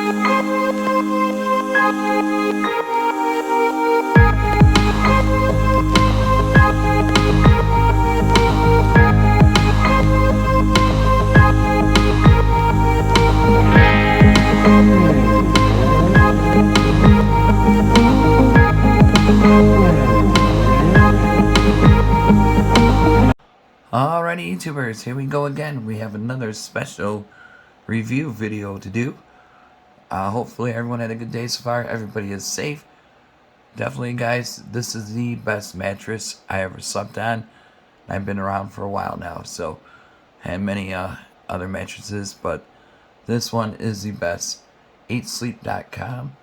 Alrighty, YouTubers, here we go again. We have another special review video to do. Hopefully everyone had a good day so far. Everybody is safe. Definitely, guys, this is the best mattress I ever slept on. I've been around for a while now, so I had many other mattresses, but this one is the best. 8sleep.com.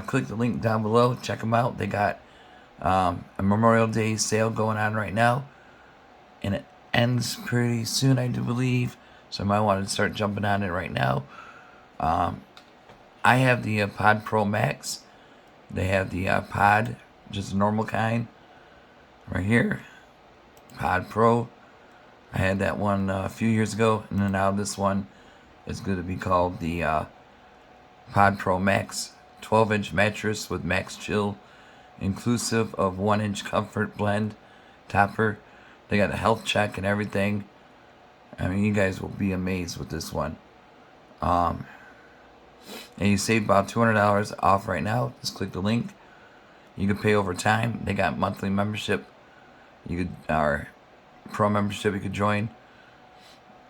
Click the link down below. Check them out. They got a Memorial Day sale going on right now, and it ends pretty soon, I do believe, so I might want to start jumping on it right now. I have the Pod Pro Max. They have the Pod, just a normal kind, right here. Pod Pro. I had that one a few years ago, and then now this one is going to be called the Pod Pro Max. 12-inch mattress with max chill, inclusive of 1-inch comfort blend topper. They got a health check and everything. I mean, you guys will be amazed with this one. And you save about $200 off right now. Just click the link. You can pay over time. They got monthly membership. You could, or pro membership you could join,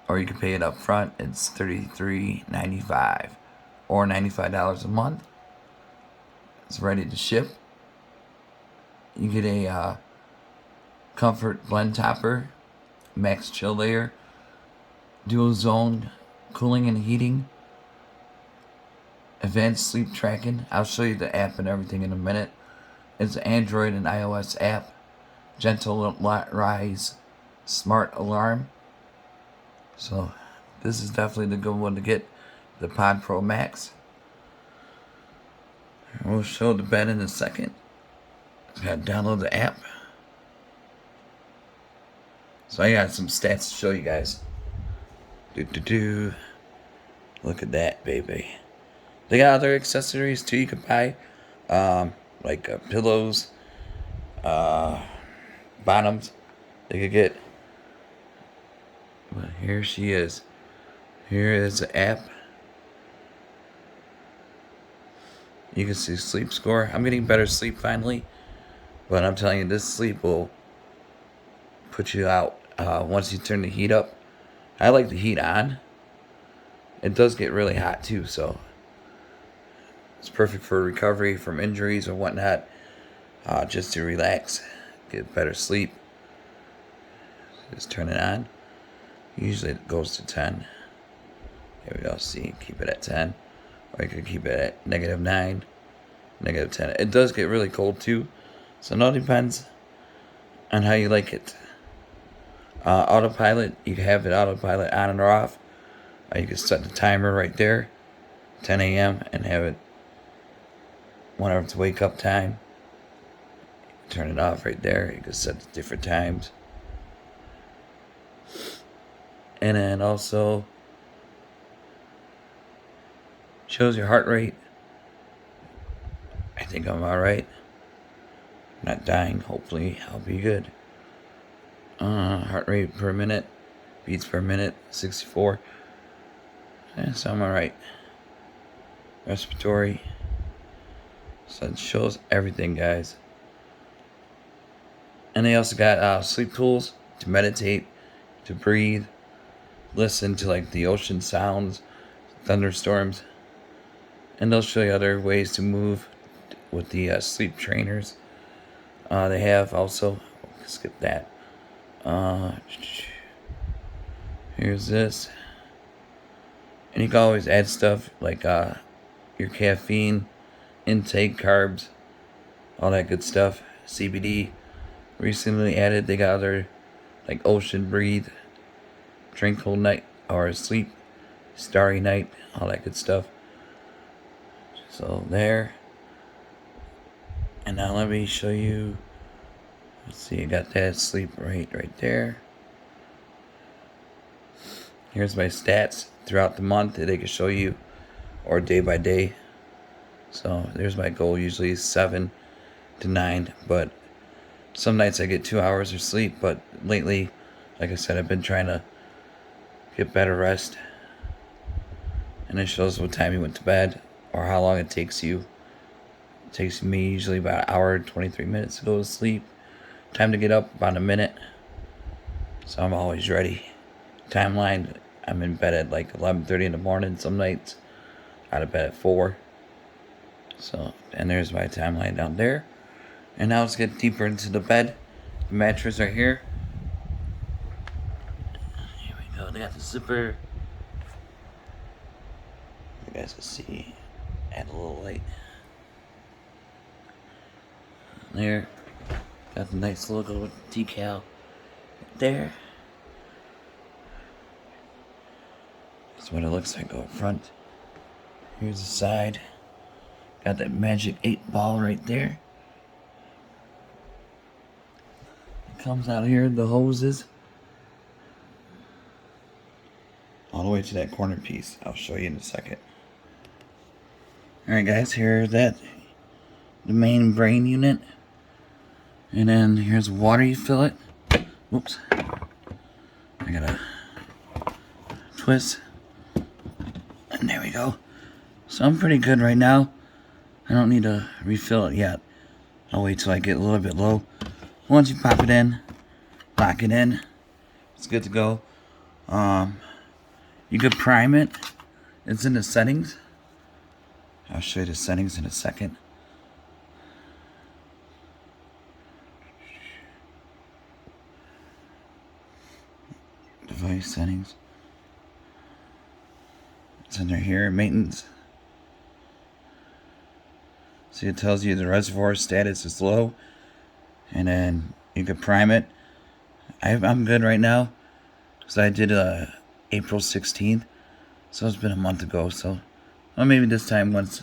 or you could pay it up front. It's $33.95 or $95 a month. It's ready to ship. You get a comfort blend topper, max chill layer, dual zone cooling and heating, advanced sleep tracking. I'll show you the app and everything in a minute. It's an Android and iOS app. Gentle rise, smart alarm. So this is definitely the good one to get, the Pod Pro Max. We'll show the bed in a second. Gotta download the app. So I got some stats to show you guys. Look at that, baby. They got other accessories too you can buy. Like pillows, bottoms they could get. But here she is. Here is the app. You can see sleep score. I'm getting better sleep finally. But I'm telling you, this sleep will put you out once you turn the heat up. I like the heat on. It does get really hot too, so it's perfect for recovery from injuries or whatnot. Just to relax, get better sleep. Just turn it on. Usually it goes to 10. Here we go. See, keep it at 10, or you could keep it at -9, -10. It does get really cold too, so it all depends on how you like it. Autopilot, you can have it autopilot on and or off. You can set the timer right there, 10 a.m., and have it whenever it's wake up time. Turn it off right there. You can set the different times. And then also shows your heart rate. I think I'm alright. Not dying. Hopefully I'll be good. Heart rate per minute, beats per minute, 64. Yeah, so I'm alright. Respiratory. So it shows everything, guys. And they also got sleep tools to meditate, to breathe, listen to like the ocean sounds, thunderstorms, and they'll show you other ways to move with the sleep trainers. They have also, skip that. Here's this, and you can always add stuff like your caffeine intake, carbs, all that good stuff. CBD recently added. They got other like ocean breathe, drink whole night, or sleep, starry night, all that good stuff. So there. And now let me show you. Let's see, I got that sleep rate right there. Here's my stats throughout the month that they can show you, or day by day. So there's my goal, usually 7 to 9, but some nights I get 2 hours of sleep, but lately, like I said, I've been trying to get better rest. And it shows what time you went to bed or how long it takes you. It takes me usually about an hour and 23 minutes to go to sleep. Time to get up, about a minute. So I'm always ready. Timeline, I'm in bed at like 11:30 in the morning some nights. Out of bed at 4. So, and there's my timeline down there. And now let's get deeper into the bed. The mattress right here. Here we go. They got the zipper. You guys can see. Add a little light. There. Got the nice logo decal there. That's what it looks like up front. Here's the side. Got that magic 8 ball right there. It comes out here, the hoses. All the way to that corner piece. I'll show you in a second. Alright guys, here's that. The main brain unit. And then here's water you fill it. Oops. I gotta twist. And there we go. So I'm pretty good right now. I don't need to refill it yet. I'll wait till I get a little bit low. Once you pop it in, lock it in, it's good to go. You could prime it. It's in the settings. I'll show you the settings in a second. Device settings. It's under here, maintenance. See, it tells you the reservoir status is low, and then you can prime it. I'm good right now because I did April 16th, so it's been a month ago. So, well, maybe this time once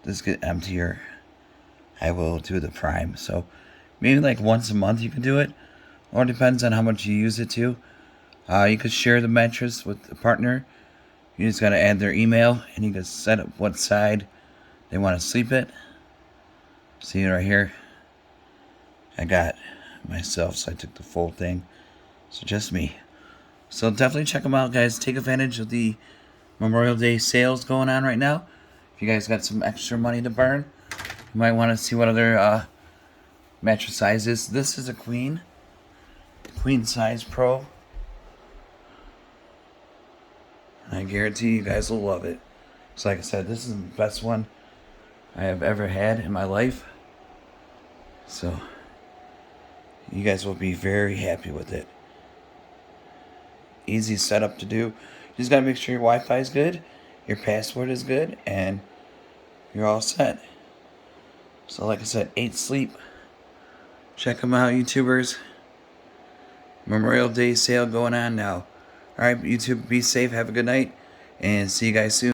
this gets emptier, I will do the prime. So maybe like once a month you can do it, or it depends on how much you use it to. You could share the mattress with a partner. You just gotta add their email, and you can set up what side they want to sleep it. See right here, I got myself, so I took the full thing. So just me. So definitely check them out, guys. Take advantage of the Memorial Day sales going on right now. If you guys got some extra money to burn, you might want to see what other mattress sizes. This is a queen size pro. I guarantee you guys will love it. So like I said, this is the best one I have ever had in my life. So you guys will be very happy with it. Easy setup to do. You just gotta make sure your Wi-Fi is good, your password is good, and you're all set. So like I said, 8 Sleep. Check them out, YouTubers. Memorial Day sale going on now. Alright, YouTube, be safe, have a good night, and see you guys soon.